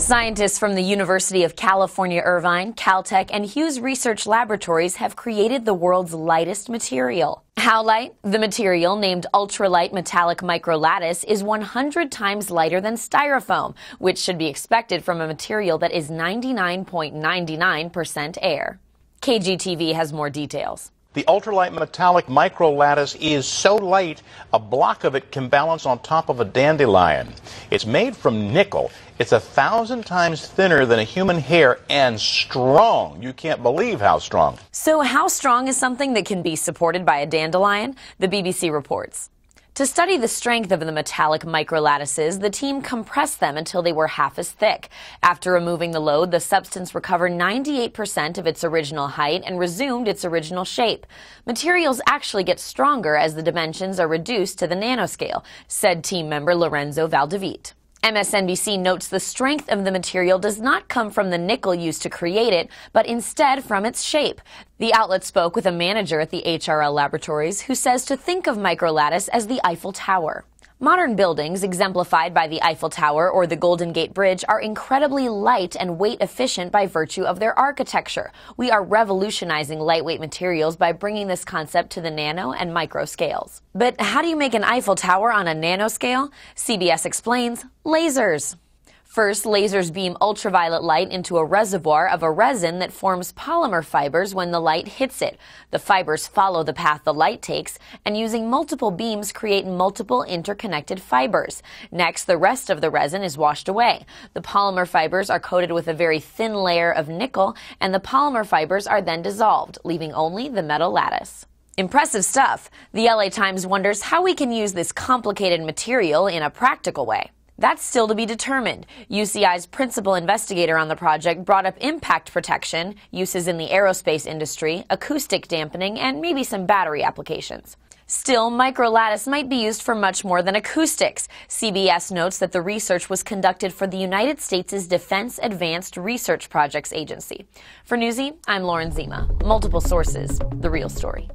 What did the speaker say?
Scientists from the University of California, Irvine, Caltech, and Hughes Research Laboratories have created the world's lightest material. Howlite, the material named ultralight metallic microlattice, is 100 times lighter than styrofoam, which should be expected from a material that is 99.99% air. KGTV has more details. The ultralight metallic microlattice is so light, a block of it can balance on top of a dandelion. It's made from nickel. It's 1,000 times thinner than a human hair and strong. You can't believe how strong. So how strong is something that can be supported by a dandelion? The BBC reports. To study the strength of the metallic microlattices, the team compressed them until they were half as thick. After removing the load, the substance recovered 98% of its original height and resumed its original shape. Materials actually get stronger as the dimensions are reduced to the nanoscale, said team member Lorenzo Valdivite. MSNBC notes the strength of the material does not come from the nickel used to create it, but instead from its shape. The outlet spoke with a manager at the HRL Laboratories who says to think of microlattice as the Eiffel Tower. Modern buildings, exemplified by the Eiffel Tower or the Golden Gate Bridge, are incredibly light and weight efficient by virtue of their architecture. We are revolutionizing lightweight materials by bringing this concept to the nano and micro scales. But how do you make an Eiffel Tower on a nanoscale? CBS explains: lasers. First, lasers beam ultraviolet light into a reservoir of a resin that forms polymer fibers when the light hits it. The fibers follow the path the light takes, and using multiple beams create multiple interconnected fibers. Next, the rest of the resin is washed away. The polymer fibers are coated with a very thin layer of nickel, and the polymer fibers are then dissolved, leaving only the metal lattice. Impressive stuff. The LA Times wonders how we can use this complicated material in a practical way. That's still to be determined. UCI's principal investigator on the project brought up impact protection, uses in the aerospace industry, acoustic dampening, and maybe some battery applications. Still, microlattice might be used for much more than acoustics. CBS notes that the research was conducted for the United States' Defense Advanced Research Projects Agency. For Newsy, I'm Lauren Zima. Multiple sources, the real story.